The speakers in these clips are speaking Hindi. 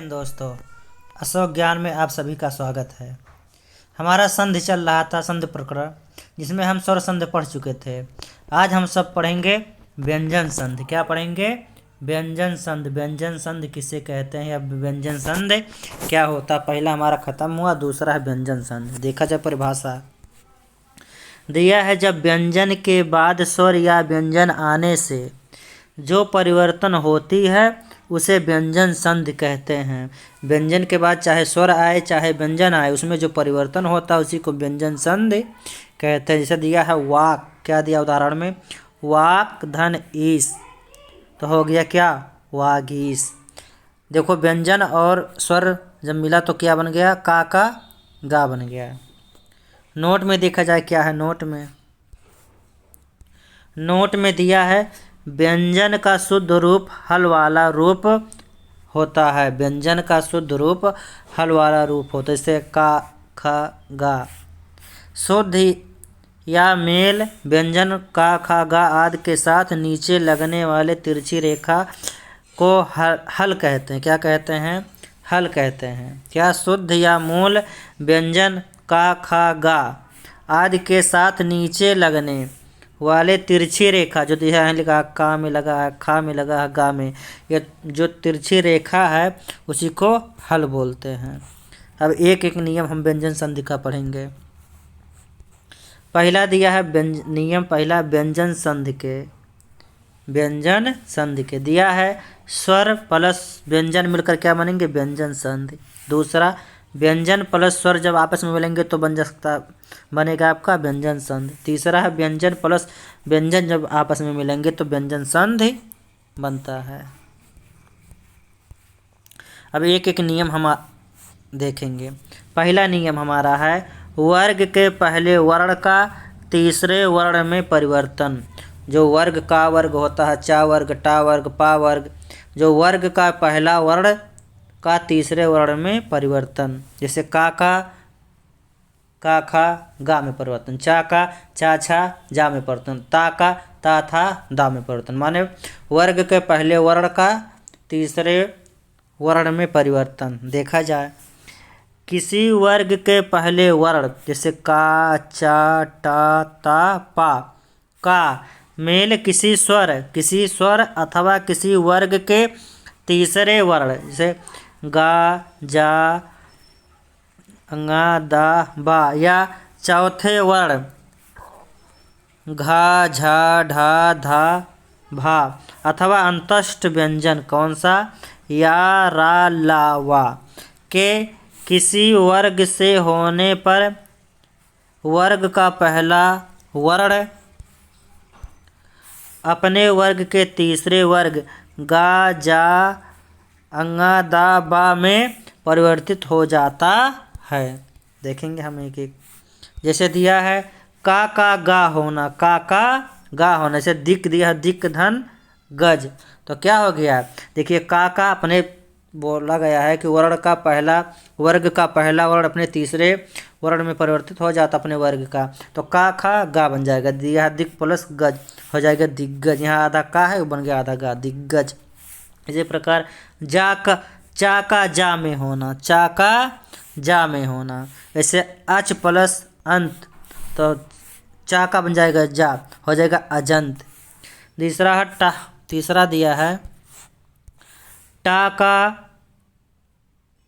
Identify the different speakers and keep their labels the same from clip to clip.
Speaker 1: दोस्तों, अशोक ज्ञान में आप सभी का स्वागत है। हमारा संधि चल रहा था संधि प्रकरण, जिसमें हम स्वर संधि पढ़ चुके थे। आज हम सब पढ़ेंगे व्यंजन संधि। क्या पढ़ेंगे? व्यंजन संधि। व्यंजन संधि किसे कहते हैं या व्यंजन संधि क्या होता? पहला हमारा खत्म हुआ, दूसरा है व्यंजन संधि। देखा जाए परिभाषा दिया है, जब व्यंजन के बाद स्वर या व्यंजन आने से जो परिवर्तन होती है उसे व्यंजन संधि कहते हैं। व्यंजन के बाद चाहे स्वर आए चाहे व्यंजन आए, उसमें जो परिवर्तन होता है उसी को व्यंजन संधि कहते हैं। जैसे दिया है वाक, क्या दिया उदाहरण में? वाक धन ईस, तो हो गया क्या? वागीस। देखो व्यंजन और स्वर जब मिला तो क्या बन गया? का गा बन गया। नोट में देखा जाए क्या है नोट में दिया है, व्यंजन का शुद्ध रूप हल वाला रूप होता है। व्यंजन का शुद्ध रूप हल वाला रूप होता है। जैसे का, ख, गा। शुद्ध या मेल व्यंजन का, खा, गा आदि के साथ नीचे लगने वाले तिरछी रेखा को हल कहते हैं। क्या कहते हैं? हल कहते हैं। क्या? शुद्ध या मूल व्यंजन का, खा, गा आदि के साथ नीचे लगने वाले तिरछी रेखा, जो दिया है लिखा का में लगा है, खा में लगा है, गा में, ये जो तिरछी रेखा है उसी को हल बोलते हैं। अब एक एक नियम हम व्यंजन संधि का पढ़ेंगे। पहला दिया है नियम पहला व्यंजन संधि के दिया है, स्वर प्लस व्यंजन मिलकर क्या बनेंगे? व्यंजन संधि। दूसरा, व्यंजन प्लस स्वर जब आपस में मिलेंगे तो बनेगा आपका व्यंजन संधि। तीसरा है, व्यंजन प्लस व्यंजन जब आपस में मिलेंगे तो व्यंजन संधि बनता है। अब एक एक नियम हम देखेंगे। पहला नियम हमारा है, वर्ग के पहले वर्ण का तीसरे वर्ण में परिवर्तन। जो वर्ग का वर्ग होता है, चा वर्ग, टा वर्ग, पा वर्ग, जो वर्ग का पहला वर्ण का तीसरे वर्ण में परिवर्तन। जैसे का खा, गा में परिवर्तन। चा का, चा छा, जा में परिवर्तन। ता का, ता था, दा में परिवर्तन। माने वर्ग के पहले वर्ण का तीसरे वर्ण में परिवर्तन। देखा जाए, किसी वर्ग के पहले वर्ण जैसे का, चा, टा, ता, पा का मेल किसी स्वर अथवा किसी वर्ग के तीसरे वर्ण जैसे गा, जा, अंगा, दा, बा या चौथे वर्ण घा, झा, ढा, धा, भा अथवा अंतस्थ व्यंजन कौन सा? या, रा, ला, वा के किसी वर्ग से होने पर वर्ग का पहला वर्ण अपने वर्ग के तीसरे वर्ग गा, जा, अंगा, दा, बा में परिवर्तित हो जाता है। देखेंगे हम एक एक। जैसे दिया है का गा होना, का गा होना। जैसे दिक दिया है, दिक धन गज, तो क्या हो गया? देखिए का अपने बोला गया है कि वर्ग का पहला वर्ण अपने तीसरे वर्ण में परिवर्तित हो जाता अपने वर्ग का, तो का खा गा बन जाएगा। दिया दिक प्लस गज हो जाएगा दिग्गज। यहाँ आधा का है, बन गया आधा गा, दिग्गज। इसी प्रकार चा का जा में होना, चा का जा में होना। ऐसे अच प्लस अंत, तो चा का बन जाएगा जा, हो जाएगा अजंत। तीसरा दिया है टा का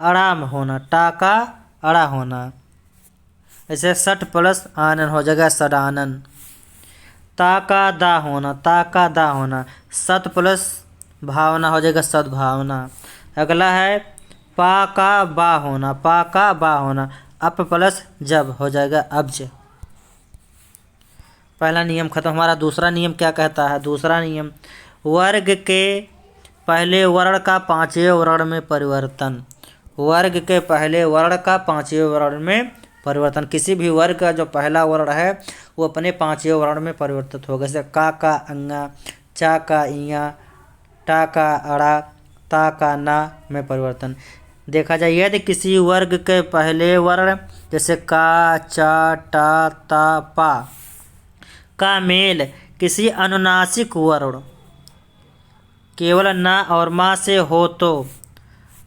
Speaker 1: अड़ा में होना, टा का अड़ा होना। ऐसे सट प्लस आनन हो जाएगा सडानन। ता का दा होना, सत प्लस भावना हो जाएगा सद्भावना। अगला है पा का बा होना, अप प्लस जब हो जाएगा अब्ज। पहला नियम खत्म। हमारा दूसरा नियम क्या कहता है? दूसरा नियम, वर्ग के पहले वर्ण का पांचवें वर्ण में परिवर्तन। वर्ग के पहले वर्ण का पांचवें वर्ण में परिवर्तन। किसी भी वर्ग का जो पहला वर्ण है वो अपने पांचवें वर्ण में परिवर्तित होगा। जैसे का अंगा, चा का इया, टा का अड़ा, ता का ना में परिवर्तन। देखा जाए, यदि किसी वर्ग के पहले वर्ण जैसे का, चा, टा, ता, पा का मेल किसी अनुनासिक वर्ण केवल ना और मा से हो तो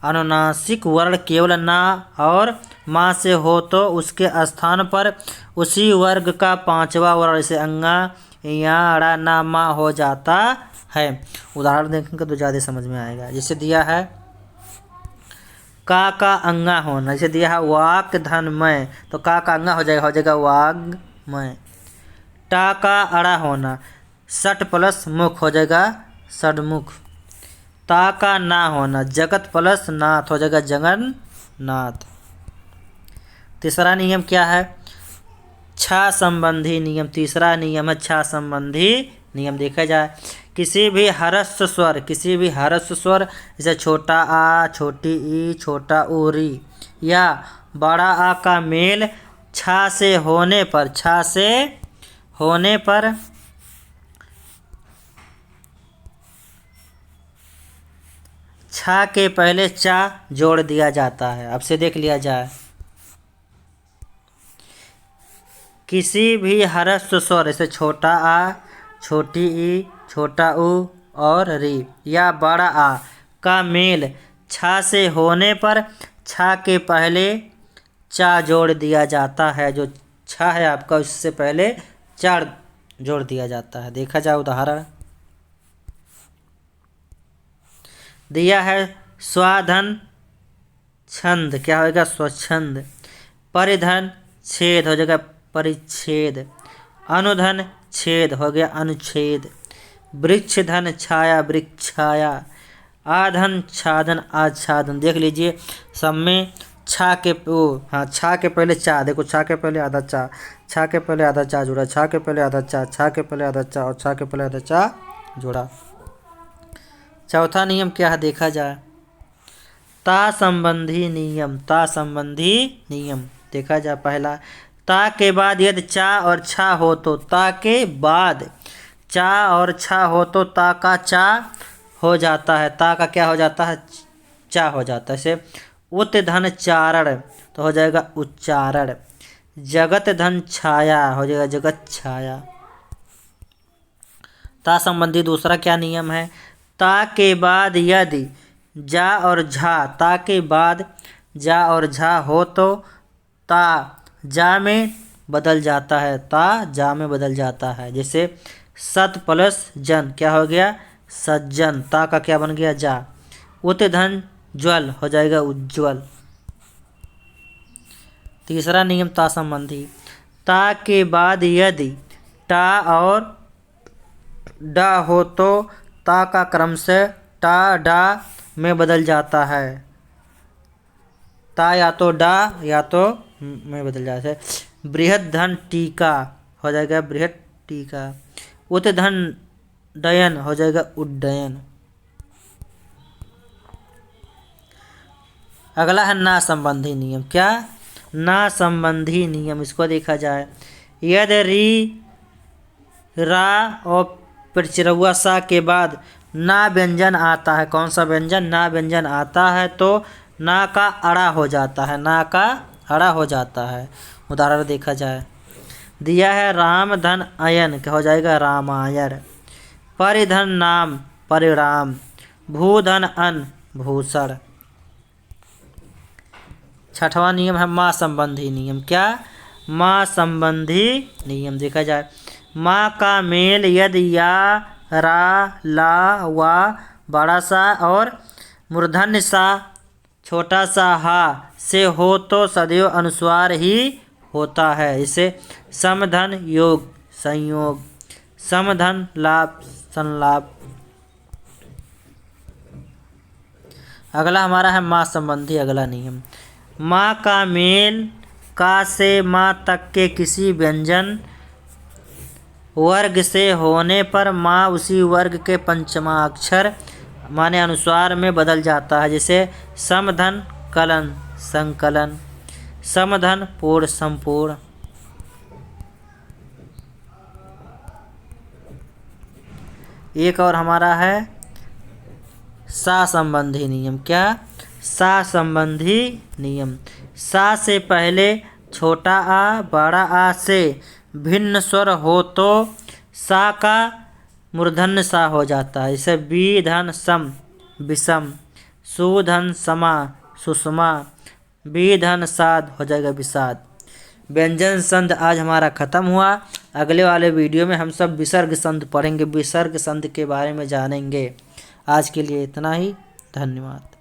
Speaker 1: अनुनासिक वर्ण केवल ना और माँ से हो तो उसके स्थान पर उसी वर्ग का पांचवा वर्ण जैसे अंगा या अड़ा ना मा हो जाता है। उदाहरण देखेंगे तो ज़्यादा समझ में आएगा। जैसे दिया है का अंगा होना, जैसे दिया है वाक धन मय, तो का अंगा हो जाएगा वाग्मय। टा का अड़ा होना, सट प्लस मुख हो जाएगा षडमुख। ता का ना होना, जगत प्लस नाथ हो जाएगा जगन्नाथ। तीसरा नियम क्या है? छा संबंधी नियम। तीसरा नियम है छा संबंधी नियम। देखा जाए किसी भी ह्रस्व स्वर जैसे छोटा आ, छोटी ई, छोटा ऊ, री या बड़ा आ का मेल छा से होने पर छा के पहले चा जोड़ दिया जाता है। अब से देख लिया जाए, किसी भी ह्रस्व स्वर जैसे छोटा आ, छोटी ई, छोटा ऊ और री या बड़ा आ का मेल छा से होने पर छा के पहले चा जोड़ दिया जाता है। जो छा है आपका उससे पहले चा जोड़ दिया जाता है। देखा जाए उदाहरण दिया है स्वाधन छंद, क्या होगा स्वच्छंद। परिधन छेद हो जाएगा परिच्छेद। अनुधन छेद हो गया अनुच्छेद। वृक्ष धन छाया वृक्षाया। आधन छाधन आच्छादन। देख लीजिए सब में छा के छा के पहले चा, देखो छा के पहले आधा चा, छा के पहले आधा चा जुड़ा, छा के पहले आधा चा, छा के पहले आधा चा और छा के पहले आधा चा जुड़ा। चौथा नियम क्या है देखा जाए, ता संबंधी नियम। ता संबंधी नियम देखा जाए पहला, ता के बाद यदि चा और छा हो तो ता के बाद चा और छा हो तो ता का चा हो जाता है। ता का क्या हो जाता है? चा हो जाता है। जैसे उत धन चारण तो हो जाएगा उच्चारण। जगत धन छाया हो जाएगा जगत छाया। ता संबंधी दूसरा क्या नियम है, ता के बाद यदि जा और झा, ता के बाद जा और झा हो तो ता जा में बदल जाता है। ता जा में बदल जाता है। जैसे सत प्लस जन क्या हो गया सज्जन। ता का क्या बन गया जा। उत धन ज्वल हो जाएगा उज्ज्वल। तीसरा नियम ता संबंधी, ता के बाद यदि टा और डा हो तो ता का क्रम से टा डा में बदल जाता है। ता या तो डा या तो में बदल जाता है। बृहद धन टीका हो जाएगा बृहद टीका। उत धन डयन हो जाएगा उड्डयन। अगला है ना संबंधी नियम। क्या? ना संबंधी नियम। इसको देखा जाए, यदि री रा और पिरचिरौआ सा के बाद ना व्यंजन आता है, कौन सा व्यंजन? ना व्यंजन आता है तो ना का अड़ा हो जाता है। ना का अड़ा हो जाता है। उदाहरण देखा जाए, दिया है राम धन अयन क्या हो जाएगा रामायण। परिधन नाम परिणाम। भूधन अन भूषण। छठवां नियम है माँ संबंधी नियम। क्या? माँ संबंधी नियम देखा जाए, माँ का मेल यदि या रा ला वा बड़ा सा और मूर्धन्य सा छोटा सा हा से हो तो सदैव अनुस्वार ही होता है। इसे समधन योग संयोग, समधन लाभ संलाप। अगला हमारा है माँ संबंधी अगला नियम, माँ का मेल का से माँ तक के किसी व्यंजन वर्ग से होने पर माँ उसी वर्ग के पंचमाक्षर माने अनुस्वार में बदल जाता है। जैसे समधन कलन संकलन, समधन पूर्ण संपूर्ण। एक और हमारा है सा संबंधी नियम। क्या? सा संबंधी नियम। सा से पहले छोटा आ बड़ा आ से भिन्न स्वर हो तो सा का मूर्धन्य सा हो जाता है। जैसे बी धन सम विषम, सुधन समा सुषमा, विधन साध हो जाएगा विषाद। व्यंजन संध आज हमारा ख़त्म हुआ। अगले वाले वीडियो में हम सब विसर्ग संध पढ़ेंगे, विसर्ग संध के बारे में जानेंगे। आज के लिए इतना ही, धन्यवाद।